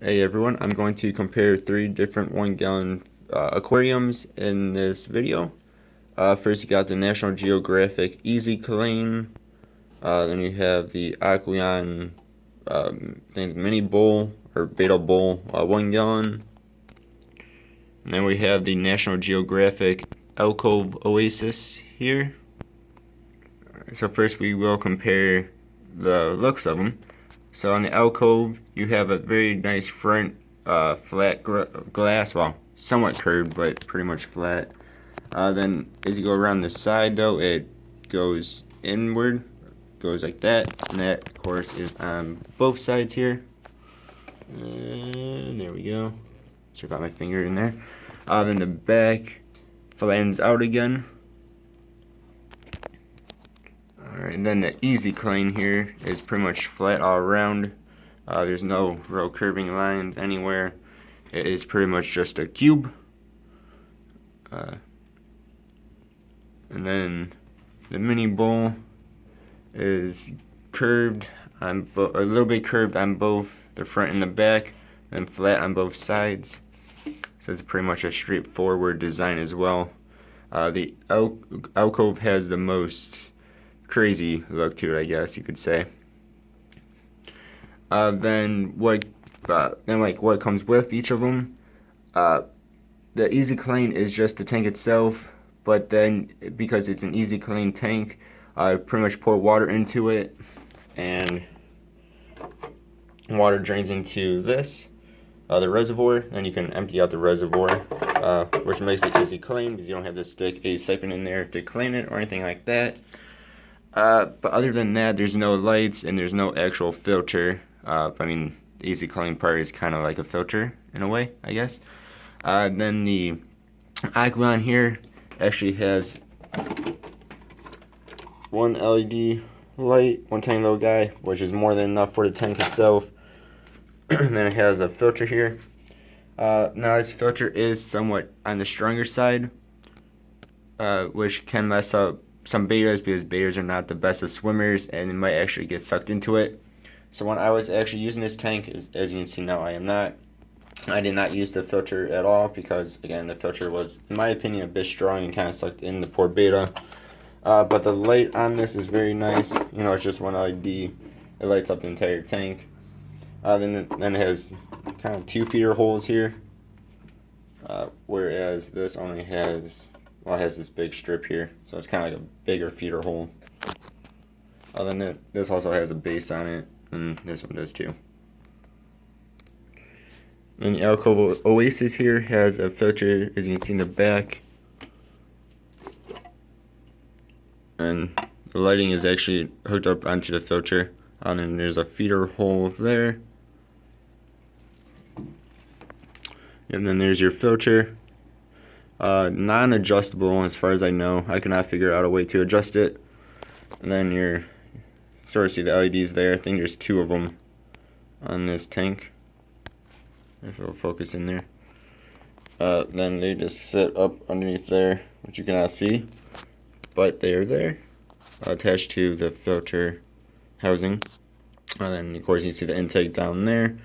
Hey everyone, I'm going to compare 3 different 1-gallon aquariums in this video. First you got the National Geographic Easy Clean, then you have the Aqueon Mini Bow or Betta Bowl 1 gallon. And then we have the National Geographic Alcove Oasis here. So first we will compare the looks of them. So on the Alcove, you have a very nice front flat glass, well, somewhat curved, but pretty much flat. Then as you go around the side though, it goes inward, goes like that, and that of course is on both sides here. And there we go. So I got my finger in there. Then the back flattens out again. Alright, and then the Easy Clean here is pretty much flat all around. There's no real curving lines anywhere. It is pretty much just a cube. And then the Mini Bowl is curved on a little bit curved on both the front and the back, and flat on both sides. So it's pretty much a straightforward design as well. The Alcove has the most crazy look to it, I guess you could say. Then what comes with each of them? The Easy Clean is just the tank itself, but then because it's an Easy Clean tank, pretty much pour water into it, and water drains into this, the reservoir, and you can empty out the reservoir, which makes it easy clean because you don't have to stick a siphon in there to clean it or anything like that. But other than that, there's no lights and there's no actual filter. I mean, the Easy Clean part is kind of like a filter in a way, I guess. Then the Aqueon here actually has one LED light, one tiny little guy, which is more than enough for the tank itself. And then it has a filter here. Now this filter is somewhat on the stronger side, which can mess up some bettas because bettas are not the best of swimmers and it might actually get sucked into it. So when I was actually using this tank, as you can see now, I did not use the filter at all because, again, the filter was, in my opinion, a bit strong and kind of sucked in the poor betta. But the light on this is very nice. You know, it's just one LED. It lights up the entire tank. Then it has kind of 2 feeder holes here, whereas this only has, well, it has this big strip here, so it's kind of like a bigger feeder hole. Then this also has a base on it, and this one does too. And the Alcove Oasis here has a filter, as you can see in the back, and the lighting is actually hooked up onto the filter. And then there's a feeder hole there. And then there's your filter. Non-adjustable as far as I know. I cannot figure out a way to adjust it. And then you sort of see the LEDs there. I think there's 2 of them on this tank. If it'll focus in there. Then they just sit up underneath there, which you cannot see. But they are there, attached to the filter housing. And then of course you see the intake down there.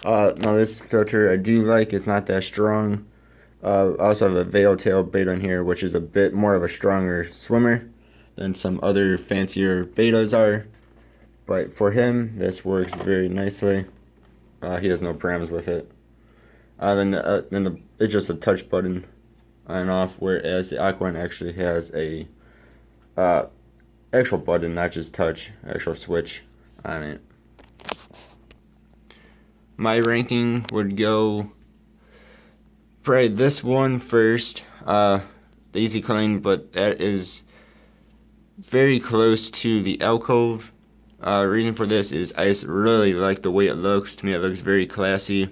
Now this filter I do like, it's not that strong. I also have a veil tail betta in here, which is a bit more of a stronger swimmer than some other fancier bettas are. But for him, this works very nicely. He has no problems with it. It's just a touch button on and off, whereas the Aquarium actually has a actual button, not just touch, actual switch on it. My ranking would go probably this one first, the Easy Clean, but that is very close to the Alcove. Reason for this is I just really like the way it looks. To me, it looks very classy.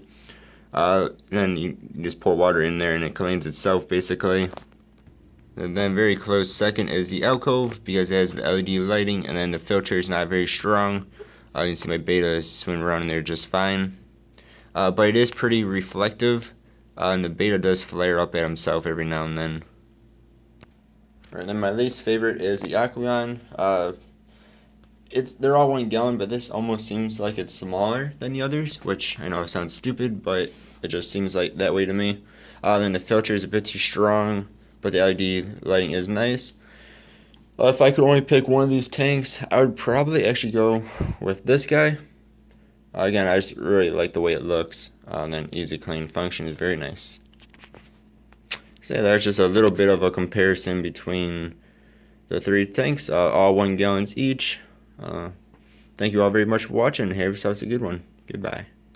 Then you just pour water in there and it cleans itself basically. And then very close second is the Alcove because it has the LED lighting, and then the filter is not very strong. You can see my betta is swimming around in there just fine. But it is pretty reflective, and the betta does flare up at himself every now and then. Alright, then my least favorite is the Aqueon. they're all 1 gallon, but this almost seems like it's smaller than the others, which I know sounds stupid, but it just seems like that way to me. Then the filter is a bit too strong, but the LED lighting is nice. If I could only pick one of these tanks, I would probably actually go with this guy. Again, I just really like the way it looks. And then easy clean function is very nice. So yeah, that's just a little bit of a comparison between the 3 tanks, all 1 gallons each. Thank you all very much for watching. Have yourselves a good one. Goodbye.